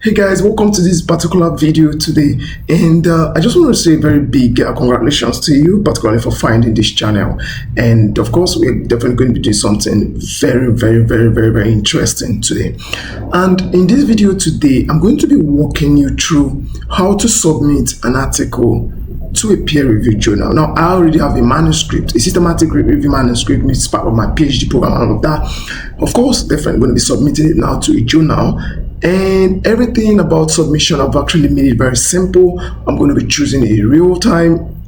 Hey guys, welcome to this particular video today, and I just want to say a very big congratulations to you, particularly for finding this channel. And of course, we're definitely going to be doing something very interesting today. And in this video today, I'm going to be walking you through how to submit an article to a peer-reviewed journal. Now, I already have a manuscript, a systematic review manuscript, which is part of my PhD program and all of that. Of course, definitely going to be submitting it now to a journal. And everything about submission, I've actually made it very simple. I'm going to be choosing a real-time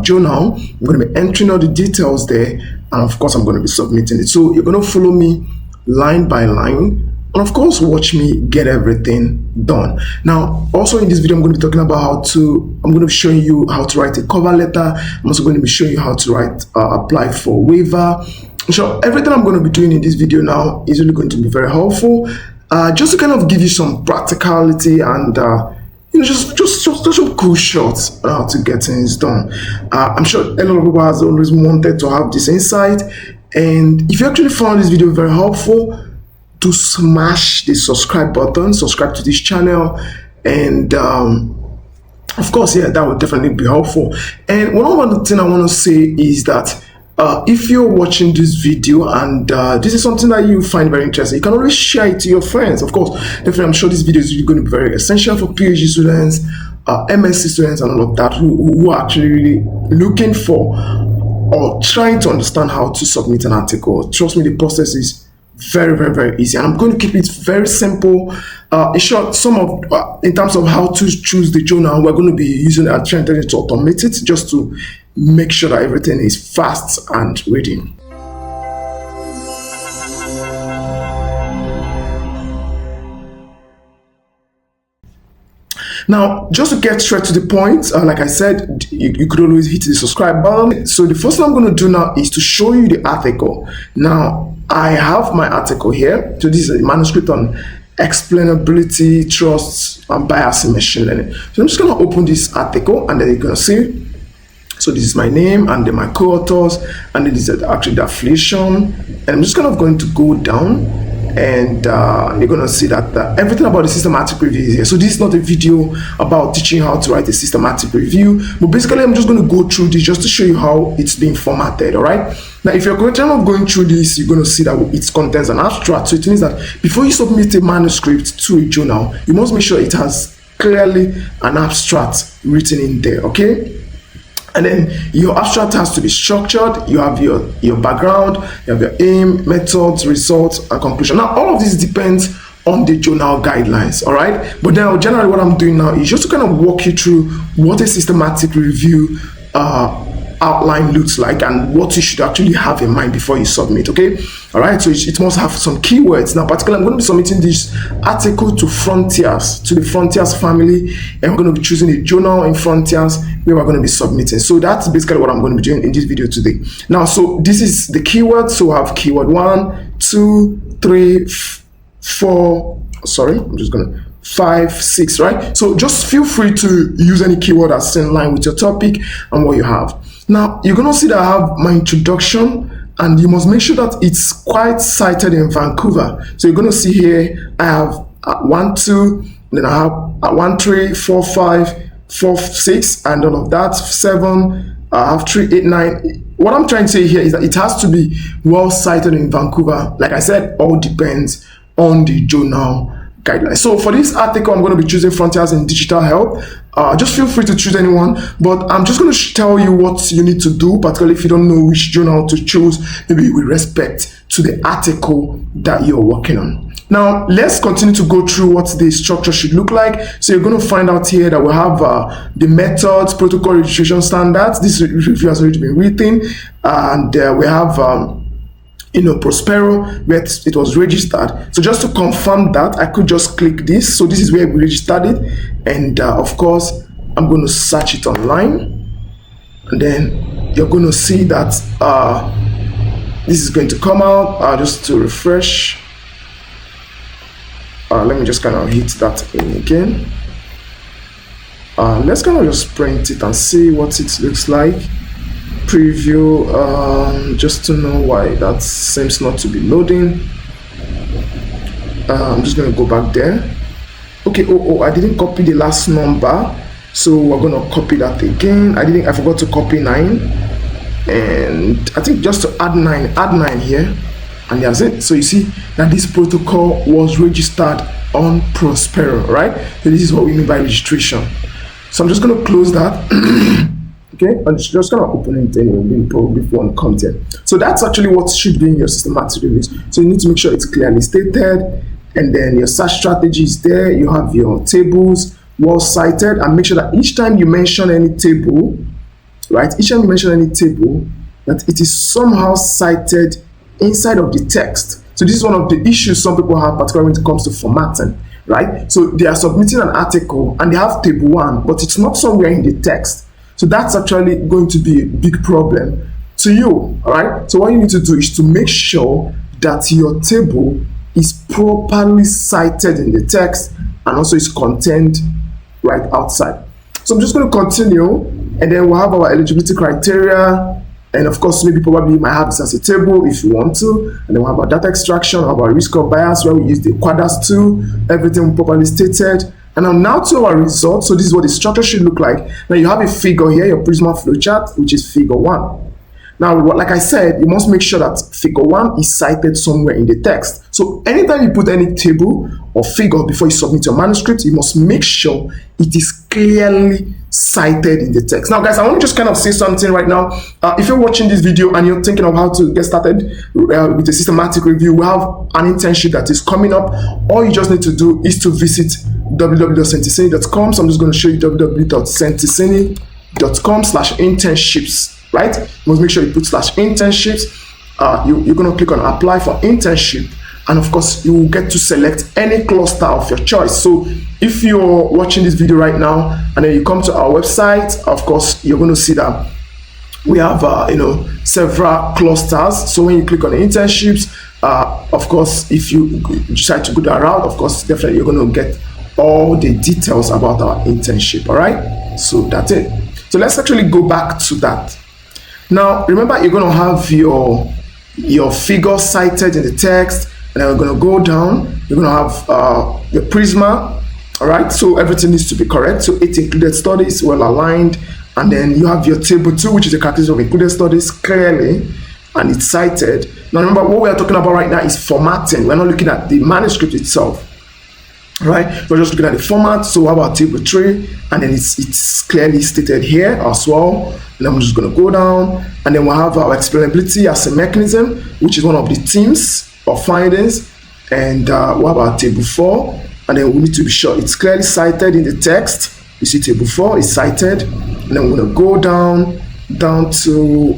journal. I'm going to be entering all the details there, and of course, I'm going to be submitting it. So you're going to follow me line by line, and of course, watch me get everything done. Now, also in this video, I'm going to be talking about I'm going to be showing you how to write a cover letter. I'm also going to be showing you how to apply for waiver. So everything I'm going to be doing in this video now is really going to be very helpful. Just to kind of give you some practicality and just some cool shots on how to get things done. I'm sure a lot of people has always wanted to have this insight, and if you actually found this video very helpful, to smash the subscribe button, subscribe to this channel, and of course, yeah, that would definitely be helpful. And one other thing I want to say is that if you're watching this video and this is something that you find very interesting, you can always share it to your friends. Of course, definitely, I'm sure this video is going to be very essential for PhD students, MSc students, and all of that who are actually really looking for or trying to understand how to submit an article. Trust me, the process is very easy, and I'm going to keep it very simple. In short, in terms of how to choose the journal, we're going to be using artificial intelligence to automate it, just to make sure that everything is fast and ready. Now, just to get straight to the point, like I said, you could always hit the subscribe button. So the first thing I'm going to do now is to show you the article. Now, I have my article here. So this is a manuscript on explainability, trust, and bias in machine learning. So I'm just going to open this article, and then you're going to see. So this is my name, and then my co-authors, and then this is actually the affiliation. And I'm just kind of going to go down, and you're going to see that everything about the systematic review is here. So this is not a video about teaching how to write a systematic review, but basically I'm just going to go through this just to show you how it's being formatted. All right. Now, if you're going through this, you're going to see that it contains an abstract. So it means that before you submit a manuscript to a journal, you must make sure it has clearly an abstract written in there. Okay. And then your abstract has to be structured. You have your background, you have your aim, methods, results, and conclusion. Now, all of this depends on the journal guidelines, all right? But now, generally, what I'm doing now is just to kind of walk you through what a systematic review outline looks like and what you should actually have in mind before you submit. Okay, all right, so it must have some keywords. Now, particularly, I'm going to be submitting this article to Frontiers, to the Frontiers family, and we're going to be choosing a journal in Frontiers where we're going to be submitting. So that's basically what I'm going to be doing in this video today. Now, so this is the keyword. So I have keyword 1, 2, 3, 4. Sorry, I'm just going to 5, 6, right? So just feel free to use any keyword that's in line with your topic and what you have. Now, you're going to see that I have my introduction, and you must make sure that it's quite cited in Vancouver. So you're going to see here, I have 1, 2, then I have 1, 3, 4, 5, 4, 6, and all of that, 7, I have 3, 8, 9. What I'm trying to say here is that it has to be well cited in Vancouver. Like I said, all depends on the journal guidelines. So for this article, I'm going to be choosing Frontiers in Digital Health. Just feel free to choose anyone, but I'm just going to tell you what you need to do, particularly if you don't know which journal to choose, maybe with respect to the article that you're working on. Now, let's continue to go through what the structure should look like. So you're going to find out here that we have the methods, protocol, registration standards. This review has already been written, and we have Prospero, where it was registered. So just to confirm that, I could just click this. So this is where we registered it, and of course I'm going to search it online, and then you're going to see that this is going to come out. Just to refresh, let me just kind of hit that in again. Let's kind of just print it and see what it looks like. Preview, just to know why that seems not to be loading. I'm just going to go back there. Okay, I didn't copy the last number, so we're gonna copy that again. I forgot to copy 9, and I think just to add 9 here, and that's it. So you see that this protocol was registered on Prospero, right? So this is what we mean by registration. So I'm just gonna close that. Okay, I'm just gonna open it anyway, probably before the content. So that's actually what should be in your systematic reviews. So you need to make sure it's clearly stated, and then your search strategy is there. You have your tables well cited, and make sure that each time you mention any table, right? Each time you mention any table, that it is somehow cited inside of the text. So this is one of the issues some people have, particularly when it comes to formatting, right? So they are submitting an article and they have table 1, but it's not somewhere in the text. So that's actually going to be a big problem to you, all right? So what you need to do is to make sure that your table is properly cited in the text and also is contained right outside. So I'm just going to continue, and then we'll have our eligibility criteria, and of course maybe probably you might have this as a table if you want to, and then we'll have our data extraction, we'll have our risk of bias where we use the quadras tool, everything properly stated. And now to our results. So this is what the structure should look like. Now you have a figure here, your Prisma flowchart, which is figure 1. Now, like I said, you must make sure that figure 1 is cited somewhere in the text. So anytime you put any table or figure before you submit your manuscript, you must make sure it is clearly cited in the text. Now, guys, I want to just kind of say something right now. If you're watching this video and you're thinking of how to get started with a systematic review, we have an internship that is coming up. All you just need to do is to visit www.sentiseni.com. So I'm just going to show you www.sentiseni.com/internships. Right? You must make sure you put /internships. You're going to click on apply for internship, and of course you will get to select any cluster of your choice. So if you're watching this video right now and then you come to our website, of course you're going to see that we have several clusters. So when you click on the internships, of course if you decide to go that route, of course definitely you're going to get all the details about our internship. All right, so that's it. So let's actually go back to that. Now, remember, you're going to have your figure cited in the text, and then we're going to go down. You're going to have your Prisma, all right? So everything needs to be correct. So 8 included studies, well aligned, and then you have your table 2, which is a calculation of included studies clearly, and it's cited. Now, remember, what we are talking about right now is formatting. We're not looking at the manuscript itself. Right, we're just looking at the format. So how about table 3, and then it's clearly stated here as well. And then I'm just going to go down, and then we'll have our explainability as a mechanism, which is one of the themes of findings. And what about table 4? And then we need to be sure it's clearly cited in the text. You see table 4 is cited, and then we're going to go down to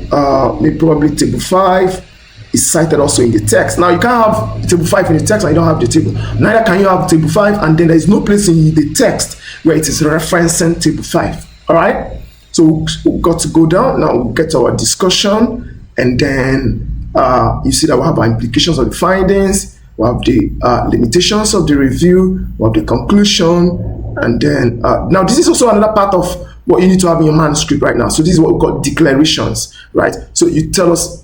maybe probably table 5. Is cited also in the text. Now you can't have table 5 in the text and you don't have the table. Neither can you have table 5 and then there is no place in the text where it is referencing table 5. All right. So we've got to go down. Now we'll get to our discussion, and then you see that we have our implications of the findings. We have the limitations of the review. We have the conclusion, and then now this is also another part of what you need to have in your manuscript right now. So this is what we call declarations, right? So you tell us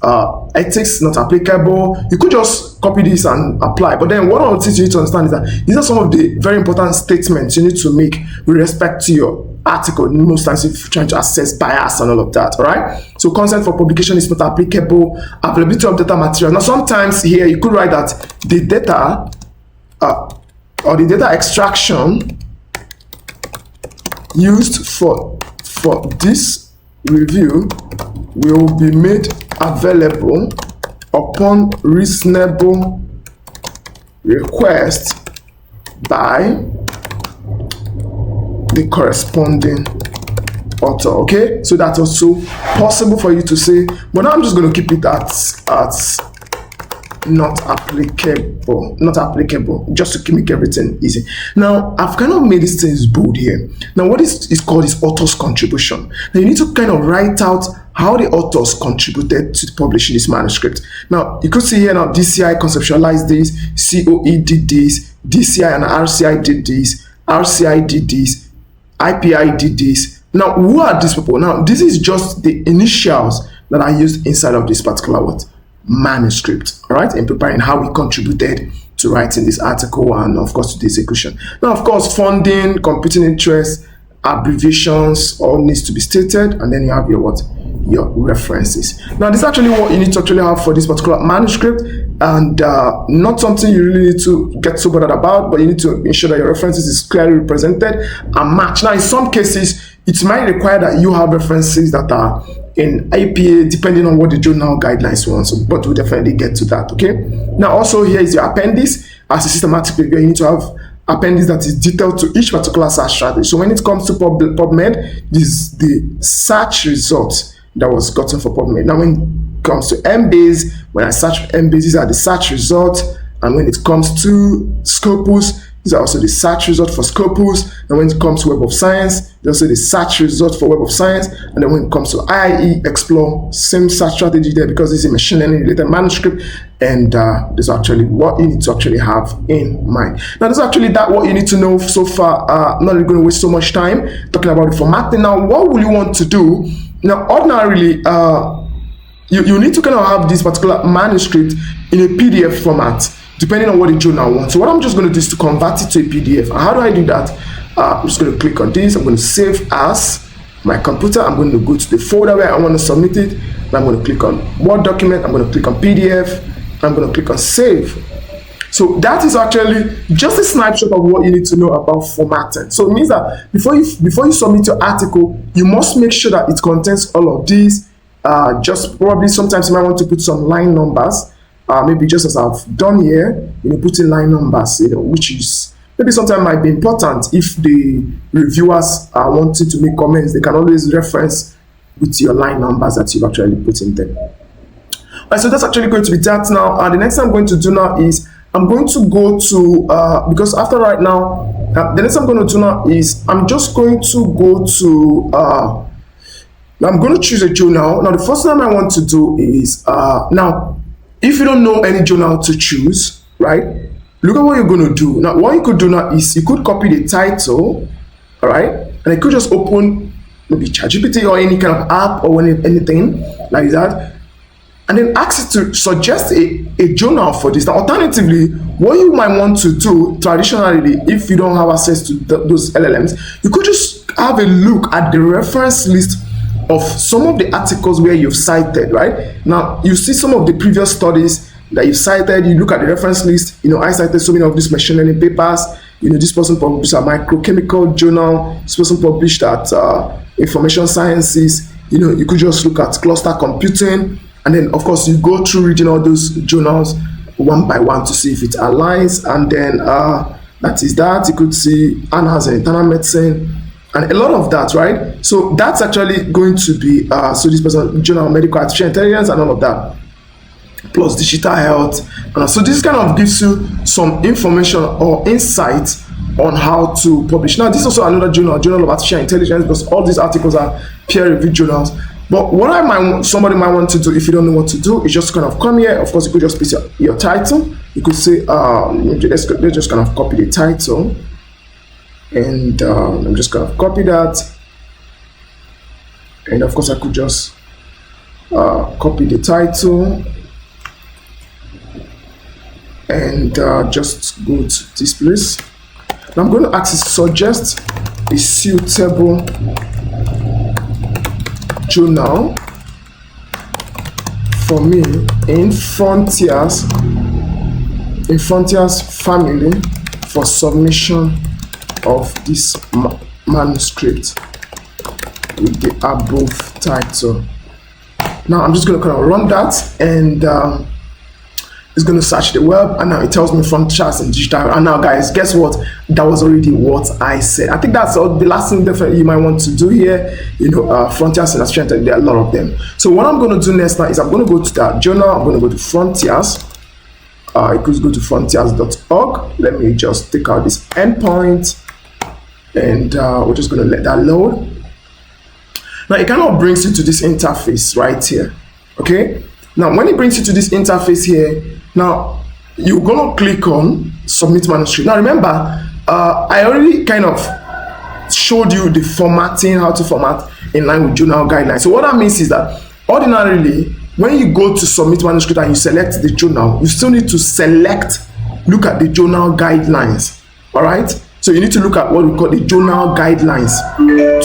ethics not applicable. You could just copy this and apply, but then one of the things you need to understand is that these are some of the very important statements you need to make with respect to your article. Most times if you're trying to assess bias and all of that, all right? So consent for publication is not applicable. Availability of data material. Now sometimes here you could write that the data or the data extraction used for this review will be made available upon reasonable request by the corresponding author. Okay, so that's also possible for you to say, but now I'm just going to keep it at not applicable, just to make everything easy. Now I've kind of made these things bold here. Now what is called is author's contribution. Now you need to kind of write out how the authors contributed to publishing this manuscript. Now you could see here now DCI conceptualized this, COE did this, DCI and RCI did this, RCI did this, IPI did this. Now who are these people? Now this is just the initials that are used inside of this particular manuscript, all right, in preparing how we contributed to writing this article and of course to the execution. Now, of course, funding, computing interest, abbreviations all needs to be stated, and then you have your what? Your references. Now, this is actually what you need to actually have for this particular manuscript, and not something you really need to get so bothered about, but you need to ensure that your references is clearly represented and matched. Now, in some cases, it might require that you have references that are in APA, depending on what the journal guidelines want. So, but we'll definitely get to that, okay? Now, also here is your appendix. As a systematic reviewer, you need to have appendix that is detailed to each particular search strategy. So when it comes to PubMed, this is the search results that was gotten for PubMed. Now, when it comes to Embase, when I search for Embase, these are the search results. And when it comes to Scopus, these are also the search results for Scopus. And when it comes to Web of Science, there's also the search results for Web of Science. And then when it comes to IIE Explore, same search strategy there, because this is a machine learning related manuscript. And this is actually what you need to actually have in mind. Now, this is actually what you need to know so far. I'm not really going to waste so much time talking about the formatting. Now, what will you want to do? Now, ordinarily, you need to kind of have this particular manuscript in a PDF format, depending on what the journal wants. So what I'm just going to do is to convert it to a PDF. And how do I do that? I'm just going to click on this. I'm going to save as my computer. I'm going to go to the folder where I want to submit it. And I'm going to click on Word document. I'm going to click on PDF. I'm going to click on save. So that is actually just a snapshot of what you need to know about formatting. So it means that before you submit your article, you must make sure that it contains all of these. Just probably sometimes you might want to put some line numbers. Maybe just as I've done here, put in line numbers, which is maybe sometimes might be important if the reviewers are wanting to make comments. They can always reference with your line numbers that you've actually put in there. Alright, so that's actually going to be that now. The next thing I'm going to do now is I'm going to go to because after right now, the next thing I'm going to do now is I'm just going to go to I'm going to choose a journal. Now, the first thing I want to do is now, if you don't know any journal to choose, right? Look at what you're going to do. Now, what you could do now is you could copy the title, all right? And you could just open maybe ChatGPT or any kind of app or anything like that, and then ask it to suggest a journal for this. Now, alternatively, what you might want to do traditionally, if you don't have access to those LLMs, you could just have a look at the reference list of some of the articles where you've cited, right? Now, you see some of the previous studies that you've cited, you look at the reference list, I cited so many of these machine learning papers, this person published at Microchemical Journal, this person published at Information Sciences, you could just look at cluster computing, and then of course you go through reading all those journals one by one to see if it aligns, and then that is that. You could see Annals in Internal Medicine, and a lot of that, right? So that's actually going to be so this person Journal of Medical Artificial Intelligence and all of that, plus digital health. So this kind of gives you some information or insight on how to publish. Now, this is also another journal of artificial intelligence, because all these articles are peer-reviewed journals. But what somebody might want to do, if you don't know what to do, is just kind of come here. Of course, you could just put your title. You could say, let's just kind of copy the title, and I'm just going to copy that. And of course, I could just copy the title and just go to this place. Now I'm going to ask it to suggest a suitable journal for me in Frontiers family for submission of this manuscript with the above title. Now I'm just going to kind of run that, and it's going to search the web, and now it tells me Frontiers and digital. And now, guys, guess what? That was already what I said. I think that's the last thing definitely you might want to do here. Frontiers and artificial intelligence, there are a lot of them. So what I'm going to do next now is I'm going to go to that journal. I'm going to go to Frontiers. You could go to frontiers.org. Let me just take out this endpoint, and we're just going to let that load. Now it kind of brings you to this interface right here. Okay. Now when it brings you to this interface here, now you're going to click on submit manuscript. Now remember, I already kind of showed you the formatting, how to format in line with journal guidelines. So what that means is that ordinarily, when you go to submit manuscript and you select the journal, you still need to select look at the journal guidelines. All right. So you need to look at what we call the journal guidelines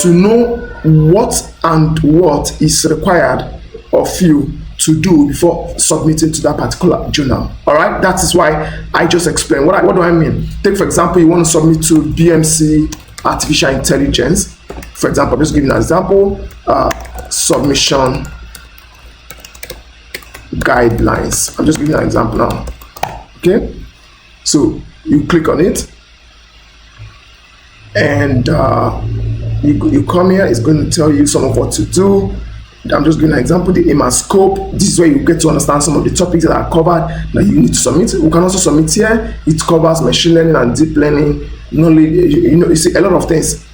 to know what is required of you to do before submitting to that particular journal. All right, that is why I just explained. What do I mean? Take, for example, you want to submit to BMC Artificial Intelligence. For example, just giving an example, submission guidelines. I'm just giving an example now. Okay, so you click on it, and you come here. It's going to tell you some of what to do. I'm just giving an example, the aim and scope. This is where you get to understand some of the topics that are covered that you need to submit. We can also submit here. It covers machine learning and deep learning, knowledge, you see a lot of things,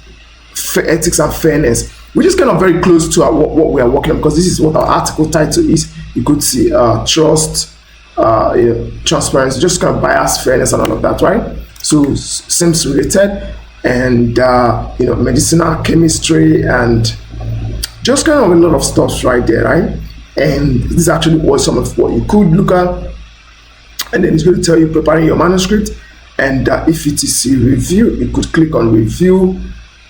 ethics and fairness, which is kind of very close to what we are working on, because this is what our article title is. You could see trust, transparency, just kind of bias, fairness, and all of that, right? So seems related, and medicinal chemistry, and just kind of a lot of stuff right there, right? And this actually was some of what you could look at. And then it's going to tell you preparing your manuscript, and if it is a review, you could click on review,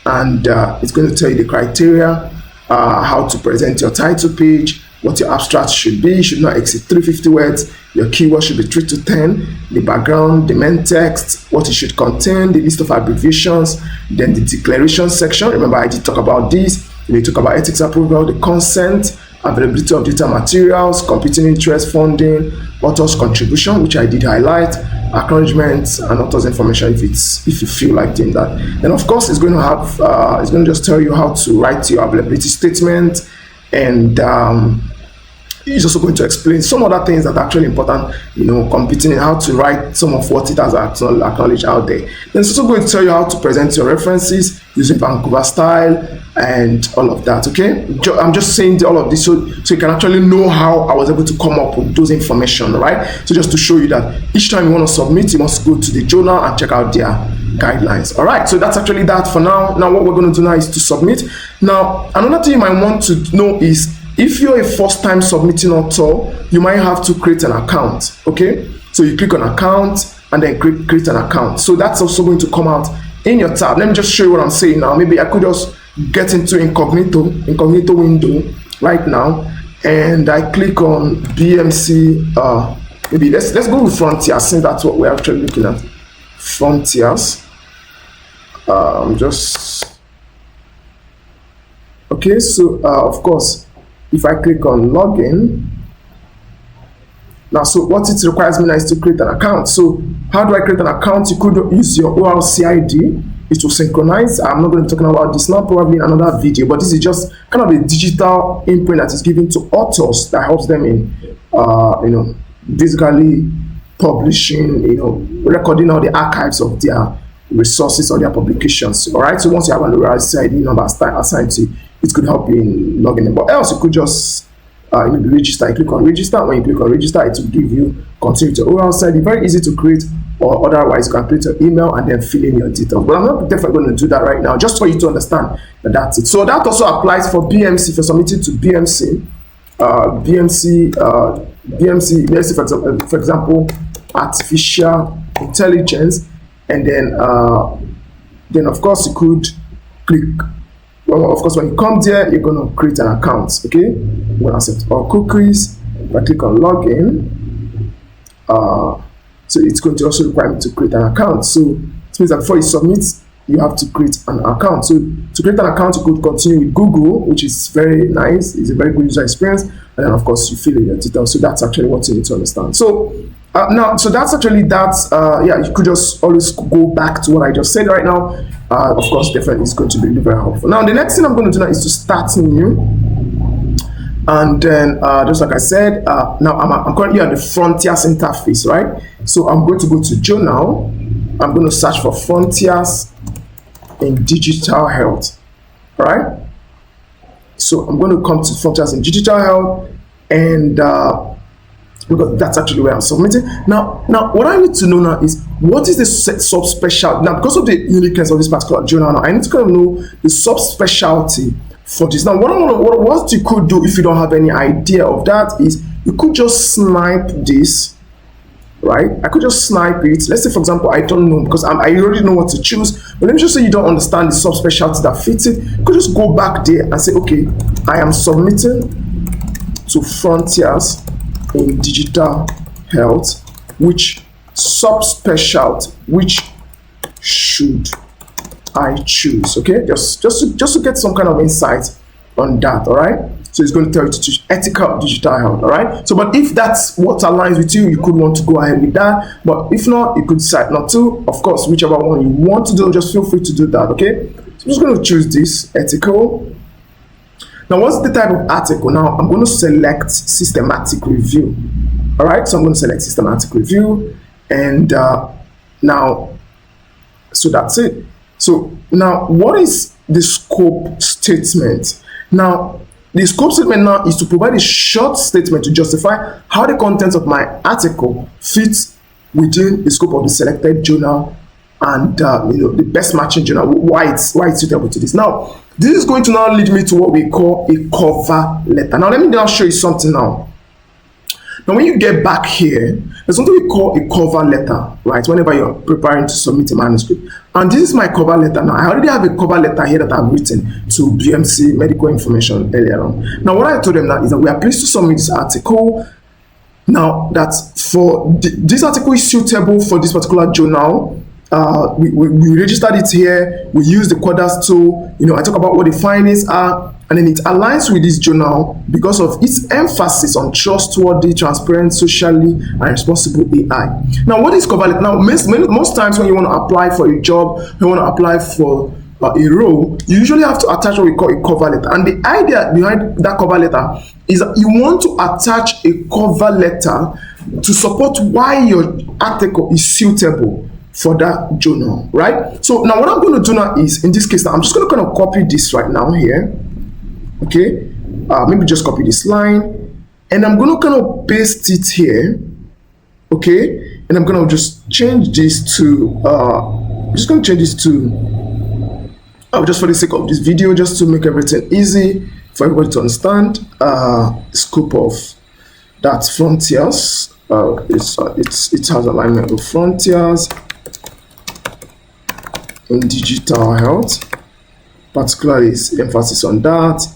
and it's going to tell you the criteria, how to present your title page, what your abstract should be. Should not exceed 350 words. Your keyword should be 3 to 10. The background, the main text, what it should contain, the list of abbreviations, then the declaration section. Remember, I did talk about this. We talk about ethics approval, the consent, availability of data materials, competing interest, funding, author's contribution, which I did highlight, acknowledgements, and author's information if you feel like doing that. Then of course it's going to have it's going to just tell you how to write your availability statement, and it's also going to explain some other things that are actually important, competing and how to write some of what it has acknowledged out there. Then it's also going to tell you how to present your references using Vancouver style and all of that. Okay, I'm just saying all of this so you can actually know how I was able to come up with those information, right? So just to show you that each time you want to submit, you must go to the journal and check out their guidelines. All right, so that's actually that for now. Now what we're going to do now is to submit. Now another thing you might want to know is, if you're a first-time submitting author, you might have to create an account. Okay, so you click on account and then create an account. So that's also going to come out in your tab. Let me just show you what I'm saying now. Maybe I could just get into incognito window right now, and I click on BMC. Maybe let's go with Frontiers, since that's what we're actually looking at. Frontiers. Okay. So of course, if I click on login now, so what it requires me now is to create an account. So how do I create an account? You could use your ORC ID. It will synchronize. I'm not going to be talking about this now, probably in another video, but this is just kind of a digital imprint that is given to authors that helps them in basically publishing, recording all the archives of their resources or their publications. All right, so once you have an ORC ID number assigned to you, it could help you in logging in. But else, you could just register. You click on register. When you click on register, it will give you continue to ORC ID. Very easy to create, or otherwise you can create your email and then fill in your details. But I'm not definitely going to do that right now, just for you to understand that that's it. So that also applies for BMC. If you're submitting to BMC, BMC, for example, artificial intelligence, and then of course you could click. Well, of course, when you come there, you're going to create an account. Okay, you're going to accept all cookies. If I click on login, so it's going to also require me to create an account. So it means that before you submit, you have to create an account. So to create an account, you could continue with Google, which is very nice. It's a very good user experience. And then, of course, you fill in your details. So that's actually what you need to understand. So now, so that's actually that. Yeah, you could just always go back to what I just said right now. Of course, definitely it's going to be very helpful. Now, the next thing I'm going to do now is to start new. And then, just like I said, now I'm currently at the Frontiers interface, right? So I'm going to go to Journal. I'm going to search for Frontiers in Digital Health, all right? So I'm going to come to Frontiers in Digital Health, and because that's actually where I'm submitting. Now, what I need to know now is, what is the subspecialty? Now, because of the uniqueness of this particular journal, now I need to kind of know the subspecialty for this. Now, what you could do if you don't have any idea of that is, you could just snipe this right? I could just snipe it. Let's say, for example, I don't know because I already know what to choose. But let me just say you don't understand the subspecialty that fits it. You could just go back there and say, okay, I am submitting to Frontiers in Digital Health, which subspecialty, which should I choose? Okay, just to get some kind of insight on that. All right. So it's going to tell you to choose ethical digital health. All right. So, but if that's what aligns with you, you could want to go ahead with that. But if not, you could decide not to. Of course, whichever one you want to do, just feel free to do that. Okay. So I'm just going to choose this ethical. Now, what's the type of article? Now, I'm going to select systematic review. All right. So I'm going to select systematic review, and now, so that's it. So now, what is the scope statement? Now, the scope statement now is to provide a short statement to justify how the contents of my article fits within the scope of the selected journal and the best matching journal, why it's suitable to this. Now, this is going to now lead me to what we call a cover letter. Now, let me now show you something now. Now, when you get back here, there's something we call a cover letter, right? Whenever you're preparing to submit a manuscript. And this is my cover letter now. I already have a cover letter here that I've written to BMC Medical Information earlier on. Now, what I told them now is that we are pleased to submit this article. Now, that for this article is suitable for this particular journal. We registered it here. We use the Quadas tool. I talk about what the findings are, and then it aligns with this journal because of its emphasis on trustworthy, transparent, socially and responsible AI. Now, what is cover letter? Now, most times when you want to apply for a job, you want to apply for a role, you usually have to attach what we call a cover letter. And the idea behind that cover letter is that you want to attach a cover letter to support why your article is suitable for that journal, right? So now what I'm going to do now is, in this case, now I'm just going to kind of copy this right now here. Okay, maybe just copy this line, and I'm going to kind of paste it here. Okay, and I'm going to just change this to just for the sake of this video, just to make everything easy for everybody to understand. Scope of that Frontiers. It has alignment with Frontiers in digital health, particularly its emphasis on that,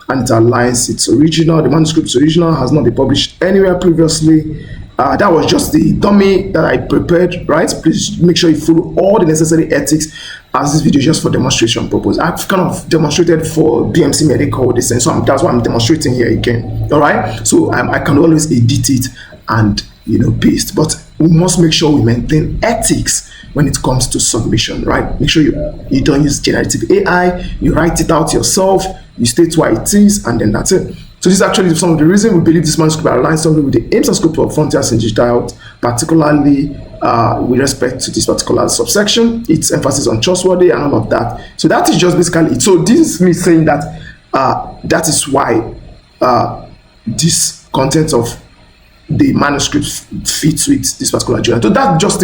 and it aligns its original. The manuscript's original has not been published anywhere previously. That was just the dummy that I prepared, right? Please make sure you follow all the necessary ethics, as this video is just for demonstration purpose. I've kind of demonstrated for BMC Medical this, and so that's why I'm demonstrating here again. All right, so I can always edit it and paste, but we must make sure we maintain ethics when it comes to submission, right? Make sure you don't use generative AI, you write it out yourself, you state why it is, and then that's it. So this is actually some of the reason we believe this manuscript aligns strongly with the aims and scope of Frontiers in digital health, particularly with respect to this particular subsection, its emphasis on trustworthy and all of that. So that is just basically it. So this is me saying that that is why this content of the manuscript fits with this particular journal. So that's just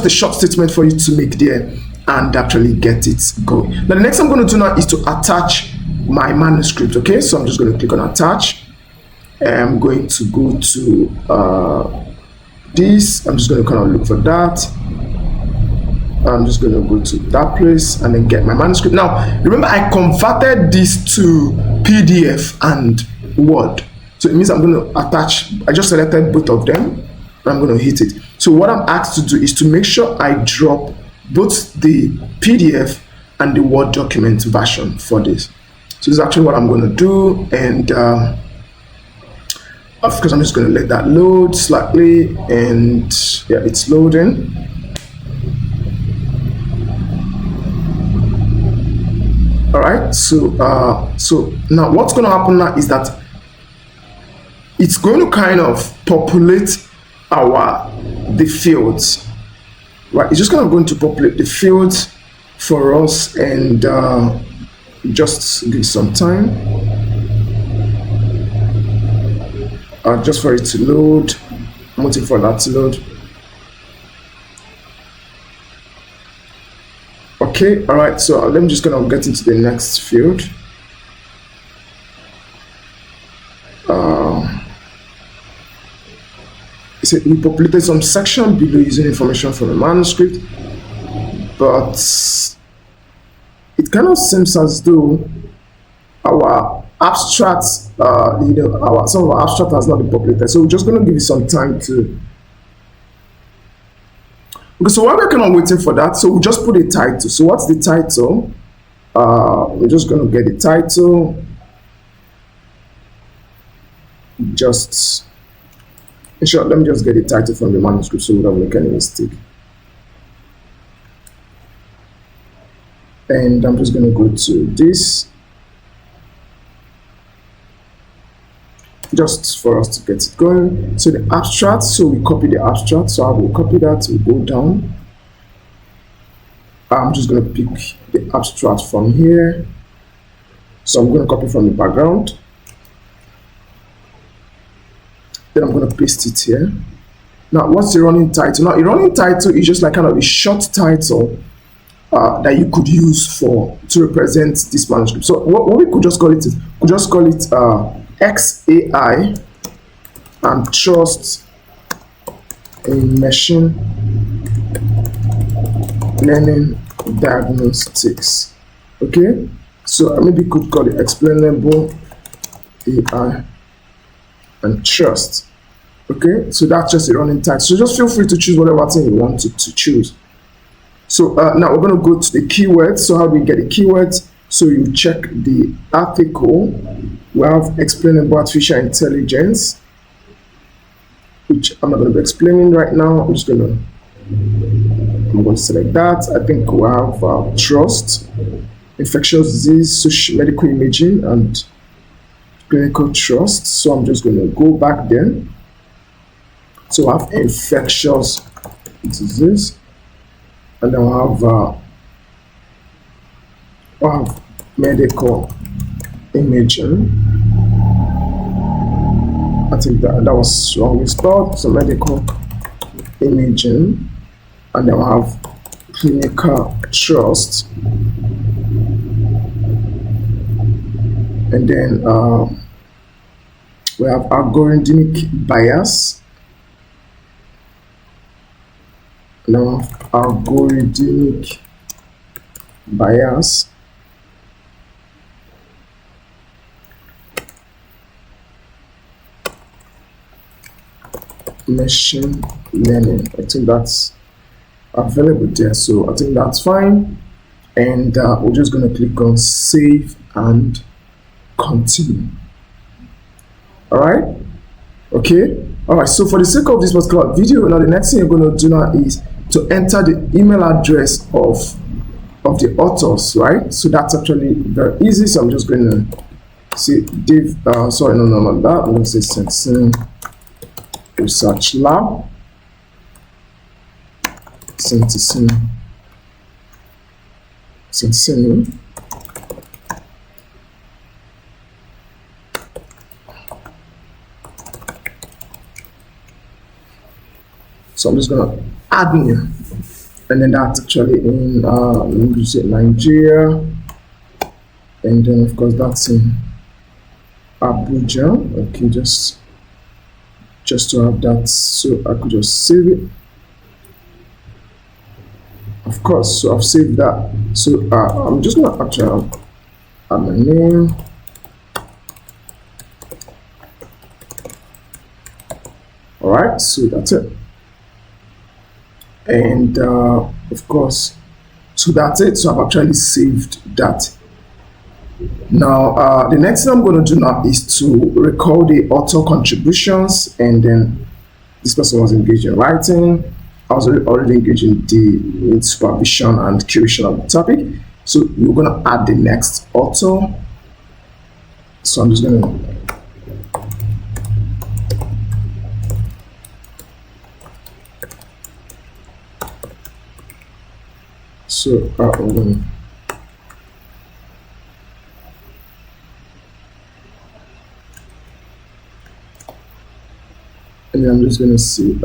a short statement for you to make there and actually get it going. Now the next thing I'm going to do now is to attach my manuscript. Okay, so I'm just going to click on attach. I'm going to go to this. I'm just going to kind of look for that. I'm just going to go to that place and then get my manuscript. Now remember, I converted this to PDF and Word. So it means I'm going to attach, I just selected both of them, and I'm going to hit it. So what I'm asked to do is to make sure I drop both the PDF and the Word document version for this. So this is actually what I'm going to do, and of course I'm just going to let that load slightly, and yeah, it's loading. All right, so now what's going to happen now is that it's going to kind of populate the fields, right? It's just kind of going to populate the fields for us, and just give some time just for it to load. I'm waiting for that to load. Okay, all right, so let me just kind of get into the next field. said we populated some section below using information from the manuscript, but it kind of seems as though our abstract, some of our abstract has not been populated. So we're just going to give you some time to. Okay, so while we're kind of waiting for that, so we'll just put a title. So what's the title? We're just going to get the title. Just in short, let me just get the title from the manuscript so we don't make any mistake. And I'm just going to go to this just for us to get it going. So the abstract, so we copy the abstract. So I will copy that, we'll go down. I'm just going to pick the abstract from here. So I'm going to copy from the background. Then I'm going to paste it here. Now, what's the running title? Now, a running title is just like kind of a short title that you could use to represent this manuscript. So what we could just call it is, we could just call it XAI and Trust in Machine Learning Diagnostics. Okay, so maybe you could call it Explainable AI and Trust. Okay, so that's just a running title. So just feel free to choose whatever thing you want to choose. So now we're going to go to the keywords. So how do we get the keywords? So you check the article. We have Explainable Artificial Intelligence, which I'm not going to be explaining right now. I'm going to select that. I think we have Trust, Infectious Disease, Social Medical Imaging, and Clinical Trust. So I'm just going to go back there. So I have Infectious Disease, and then I have Medical Imaging. I think that was wrongly spelled. So Medical Imaging, and then I have Clinical Trust, and then we have Algorithmic Bias. Now Algorithmic Bias, Machine Learning. I think that's available there, so I think that's fine. And we're just going to click on Save and Continue. All right. Okay. All right. So for the sake of this particular video, now the next thing you're going to do now is to enter the email address of the authors, right? So that's actually very easy. So I'm just going to say Dave. Sorry, no, not that. I'm going to say Sensing Research Lab. Sensing. So I'm just gonna add new, and then that's actually in let me just say Nigeria, and then of course that's in Abuja. Okay, just to have that, so I could just save it. Of course, so I've saved that. So I'm just gonna actually add my name. All right, so that's it. And of course, so that's it. So I've actually saved that. Now the next thing I'm going to do now is to record the author contributions, and then this person was engaged in writing. I was already engaged in supervision and curation of the topic. So we're going to add the next author. So I'm just going to and then I'm just going to see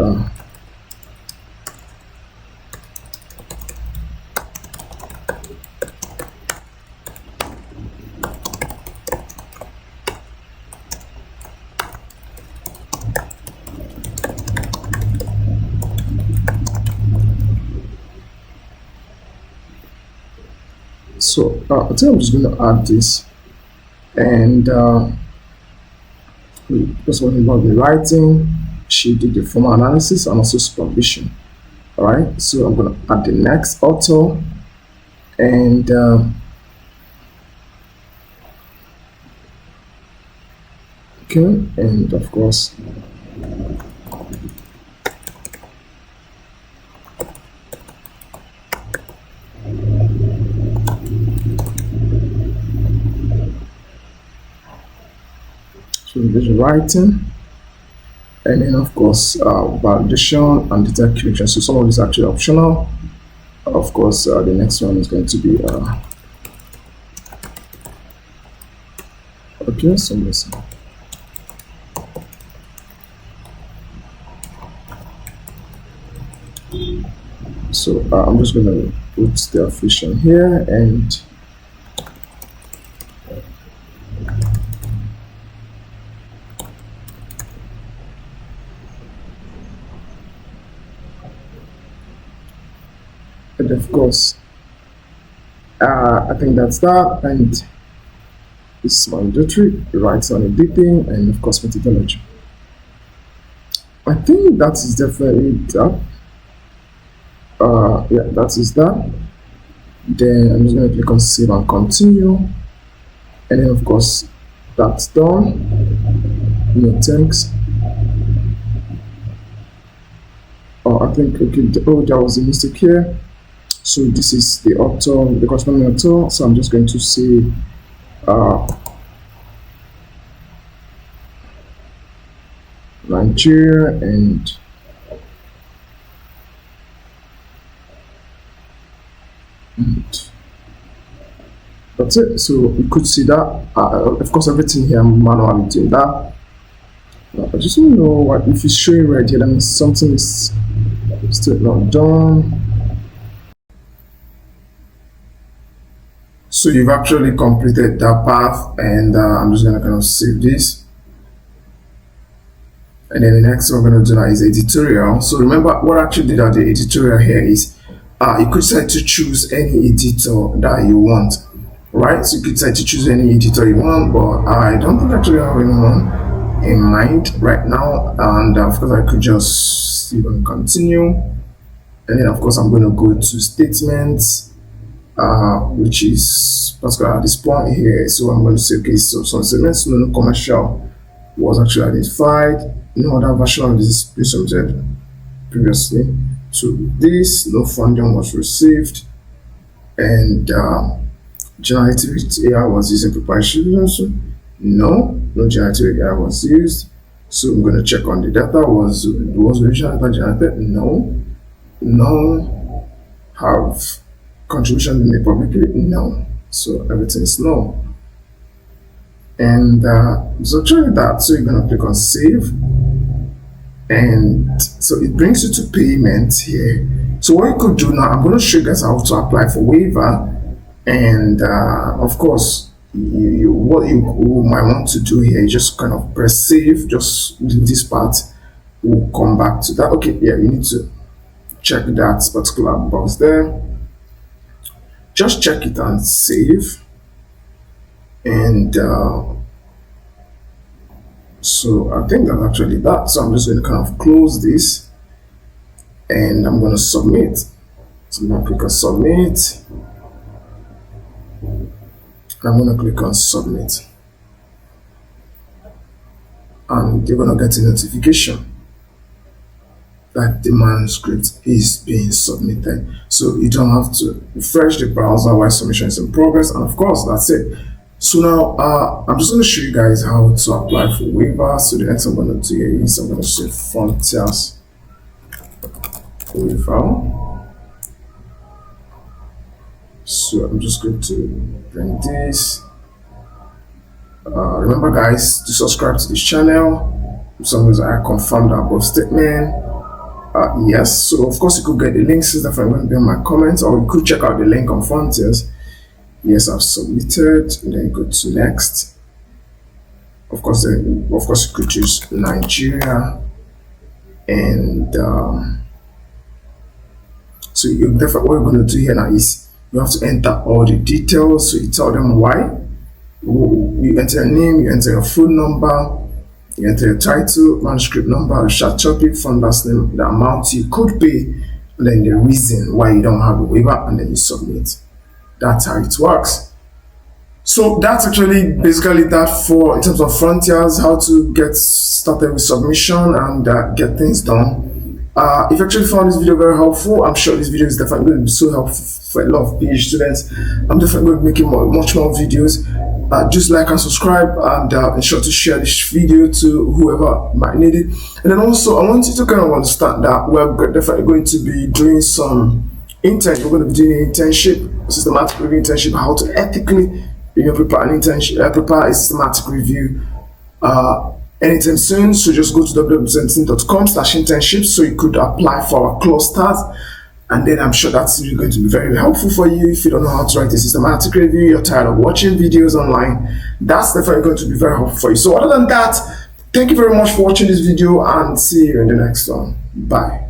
So I think I'm just going to add this, and because what about the writing, she did the formal analysis and also supervision. All right, so I'm going to add the next author, and okay, and of course so this writing, and then of course validation and data curation. So some of this is actually optional. Of course, the next one is going to be okay. So listen. So I'm just going to put the official here, and of course I think that's that, and this is mandatory, rights on editing, and of course methodology. I think that is definitely that. Yeah, that is that. Then I'm just going to click on save and continue, and then of course that's done. No thanks. Oh, I think okay. Oh, there was a mistake here. So this is the author, the corresponding author. So I'm just going to say Nigeria, and that's it. So you could see that. Of course, everything here I'm manually doing that. I just want to know what if it's showing right here. That means something is still not done. So you've actually completed that path, and I'm just gonna kind of save this. And then the next one we're gonna do now is editorial. So remember what I actually did at the editorial here is you could decide to choose any editor that you want, right? So you could decide to choose any editor you want, but I don't think I actually have anyone in mind right now. And of course I could just even continue, and then of course I'm going to go to statements, which is particular at this point here. So I'm going to say okay, so some statements no commercial was actually identified, no other version of this is submitted previously to this, no funding was received, and generative AI was used in preparation. So no generative AI was used. So I'm going to check on the data. Was original data generated? No. Have contribution been made publicly? No. So everything is no. And so try that. So you're going to click on save, and so it brings you to payment here. So what you could do now, I'm going to show you guys how to apply for waiver, and of course what you might want to do here is just kind of press save. Just this part, we'll come back to that. Okay, yeah, you need to check that particular box there. Just check it and save, and so I think that's actually that. So I'm just going to kind of close this, and I'm going to submit. So I'm going to click on submit. I'm going to click on submit, and you're going to get a notification that the manuscript is being submitted. So you don't have to refresh the browser while submission is in progress, and of course that's it. So now I'm just going to show you guys how to apply for waiver. So the next thing I'm going to do here is I'm going to say Frontiers waiver. So I'm just going to bring this. Remember guys to subscribe to this channel. Sometimes I confirm the above statement. Yes, so of course you could get the links if I'm going to be in my comments, or you could check out the link on Frontiers. Yes, I've submitted, and then go to next. Of course you could choose Nigeria, and so you definitely what you're going to do here now is You have to enter all the details. So you tell them why. You enter your name, you enter your phone number, you enter your title, manuscript number, short topic, fund last name, the amount you could pay, and then the reason why you don't have a waiver, and then you submit. That's how it works. So that's actually basically that for in terms of Frontiers, how to get started with submission and get things done. If you actually found this video very helpful, I'm sure this video is definitely going to be so helpful for a lot of PhD students. I'm definitely going to be making much more videos. Just like and subscribe, and ensure to share this video to whoever might need it. And then also, I want you to kind of understand that we're definitely going to be doing some intern. We're going to be doing an internship, systematic review internship, how to ethically prepare an internship, prepare a systematic review anytime soon. So just go to www.zentin.com/internships so you could apply for our clusters. And then I'm sure that's really going to be very helpful for you. If you don't know how to write a systematic review, you're tired of watching videos online, that's definitely going to be very helpful for you. So other than that, thank you very much for watching this video, and see you in the next one. Bye.